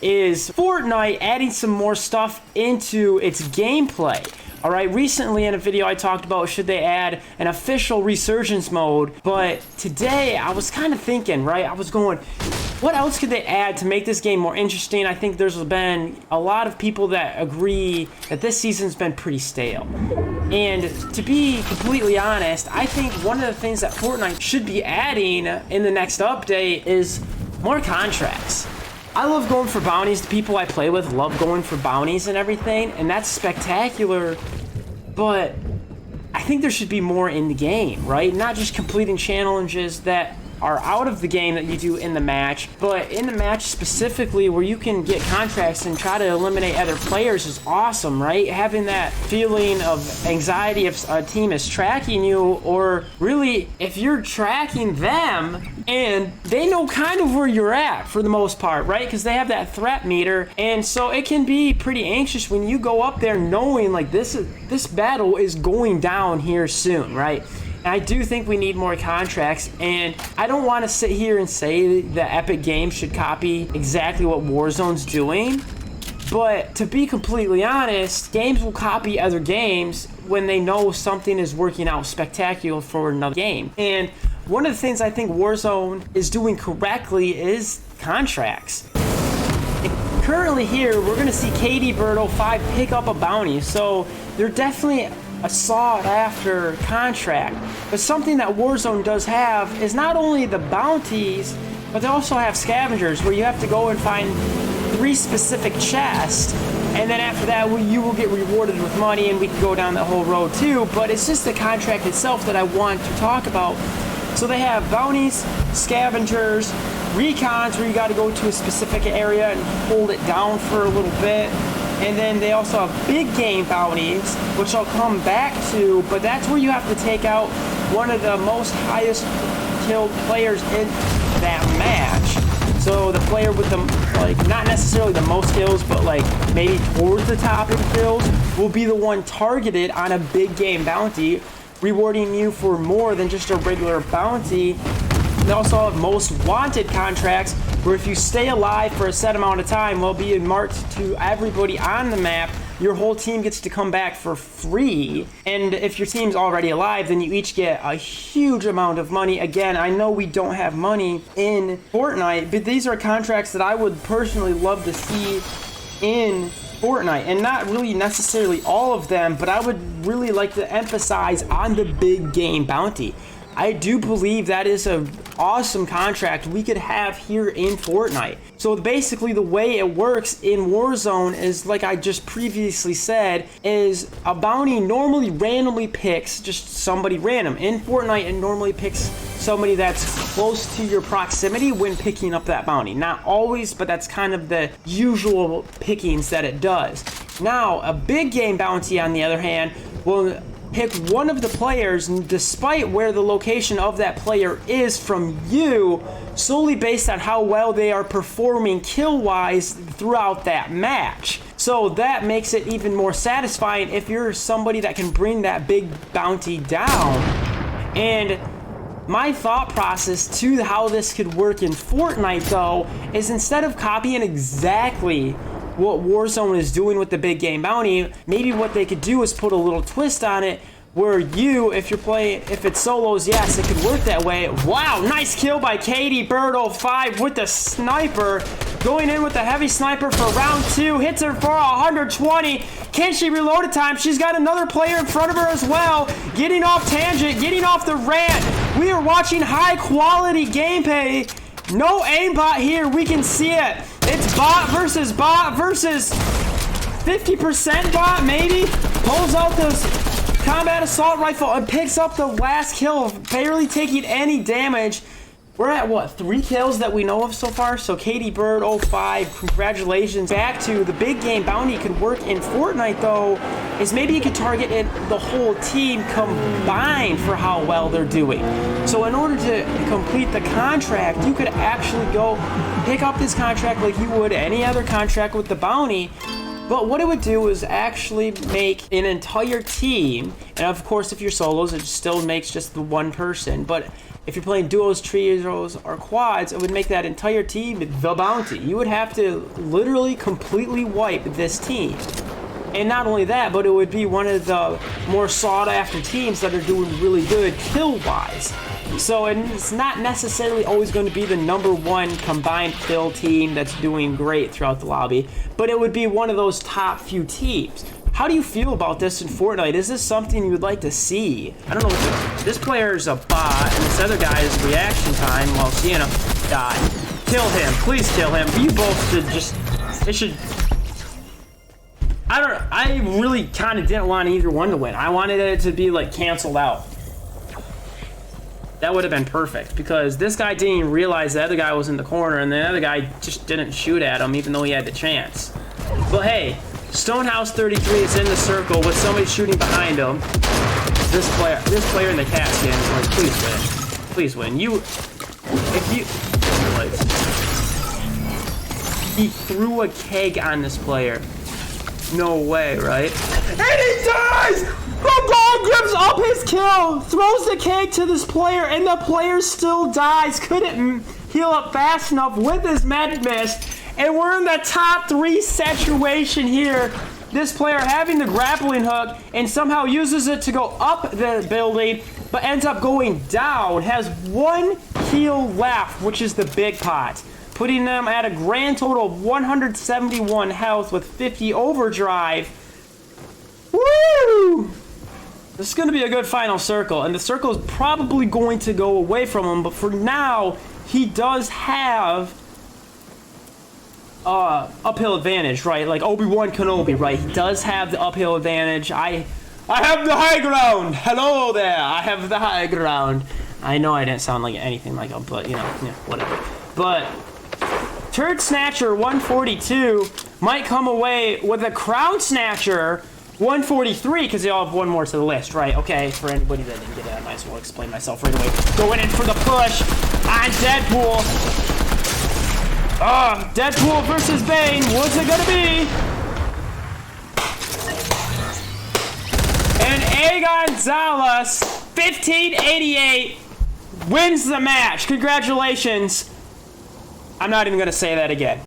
is Fortnite adding some more stuff into its gameplay. All right, recently in a video I talked about should they add an official resurgence mode, but today I was kind of thinking, right? I was going, what else could they add to make this game more interesting? I think there's been a lot of people that agree that this season's been pretty stale. And to be completely honest, I think one of the things that Fortnite should be adding in the next update is more contracts. I love going for bounties. The people I play with love going for bounties and everything, and that's spectacular, but I think there should be more in the game, right? Not just completing challenges that are out of the game that you do in the match, but in the match specifically where you can get contracts and try to eliminate other players is awesome, right? Having that feeling of anxiety if a team is tracking you, or really if you're tracking them and they know kind of where you're at for the most part, right? Because they have that threat meter, and so it can be pretty anxious when you go up there knowing like this battle is going down here soon, right? And I do think we need more contracts, and I don't want to sit here and say that Epic Games should copy exactly what Warzone's doing, but to be completely honest, games will copy other games when they know something is working out spectacular for another game. And one of the things I think Warzone is doing correctly is contracts. And currently here, we're going to see KD Bird 05 pick up a bounty, so they're definitely a sought after contract. But something that Warzone does have is not only the bounties, but they also have scavengers where you have to go and find 3 specific chests, and then after that you will get rewarded with money, and we can go down that whole road too. But it's just the contract itself that I want to talk about. So they have bounties, scavengers, recons where you got to go to a specific area and hold it down for a little bit. And then they also have big game bounties, which I'll come back to, but that's where you have to take out one of the most highest killed players in that match. So the player with the, like, not necessarily the most kills, but like maybe towards the top in kills will be the one targeted on a big game bounty, rewarding you for more than just a regular bounty. They also have most wanted contracts, where if you stay alive for a set amount of time, will be marked to everybody on the map. Your whole team gets to come back for free. And if your team's already alive, then you each get a huge amount of money. Again, I know we don't have money in Fortnite, but these are contracts that I would personally love to see in Fortnite, and not really necessarily all of them, but I would really like to emphasize on the big game bounty. I do believe that is an awesome contract we could have here in Fortnite. So basically the way it works in Warzone is, like I just previously said, is a bounty normally randomly picks just somebody random. In Fortnite, it normally picks somebody that's close to your proximity when picking up that bounty. Not always, but that's kind of the usual pickings that it does. Now, a big game bounty, on the other hand, will pick one of the players, despite where the location of that player is from you, solely based on how well they are performing kill-wise throughout that match. So that makes it even more satisfying if you're somebody that can bring that big bounty down. And my thought process to how this could work in Fortnite, though, is instead of copying exactly what Warzone is doing with the big game bounty, maybe what they could do is put a little twist on it, where you, if you're playing, if it's solos, yes, it could work that way. Wow, nice kill by KD Bird 05 with the sniper, going in with the heavy sniper for round 2, hits her for 120. Can she reload in time? She's got another player in front of her as well, getting off tangent, getting off the rant. We are watching high quality gameplay. No aimbot here, we can see it. It's bot versus 50% bot, maybe. Pulls out this combat assault rifle and picks up the last kill, barely taking any damage. We're at, what, 3 kills that we know of so far? So KD Bird 05, congratulations. Back to the big game bounty could work in Fortnite, though, is maybe you could target the whole team combined for how well they're doing. So in order to complete the contract, you could actually go pick up this contract like you would any other contract with the bounty. But what it would do is actually make an entire team, and of course if you're solos, it still makes just the one person, but if you're playing duos, trios, or quads, it would make that entire team the bounty. You would have to literally completely wipe this team. And not only that, but it would be one of the more sought-after teams that are doing really good kill-wise. So it's not necessarily always going to be the #1 combined kill team that's doing great throughout the lobby, but it would be one of those top few teams. How do you feel about this in Fortnite? Is this something you would like to see? I don't know what this player is a bot, and this other guy is reaction time while seeing him die. Kill him. Please kill him. You both should just... It should... I really kind of didn't want either one to win. I wanted it to be, like, canceled out. That would have been perfect, because this guy didn't even realize the other guy was in the corner, and the other guy just didn't shoot at him, even though he had the chance. But hey... Stonehouse 33 is in the circle with somebody shooting behind him. This player in the casket is like, please win. Please win. He threw a keg on this player. No way, right? And he dies! The ball grips up his kill, throws the keg to this player, and the player still dies. Couldn't heal up fast enough with his med mist. And we're in the top 3 situation here. This player having the grappling hook and somehow uses it to go up the building, but ends up going down. Has 1 heal left, which is the big pot, putting them at a grand total of 171 health with 50 overdrive. Woo! This is going to be a good final circle, and the circle is probably going to go away from him, but for now, he does have uphill advantage, right? Like Obi-Wan Kenobi, right? He does have the uphill advantage. I have the high ground. Hello there. I have the high ground. I know I didn't sound like anything like him, but you know, yeah, whatever. But Turd Snatcher 142 might come away with a Crown Snatcher 143, because they all have one more to the list, right? Okay, for anybody that didn't get it, I might as well explain myself right away. Going in for the push on Deadpool. Deadpool versus Bane. What's it gonna be? And A. Gonzalez, 1588, wins the match. Congratulations. I'm not even gonna say that again.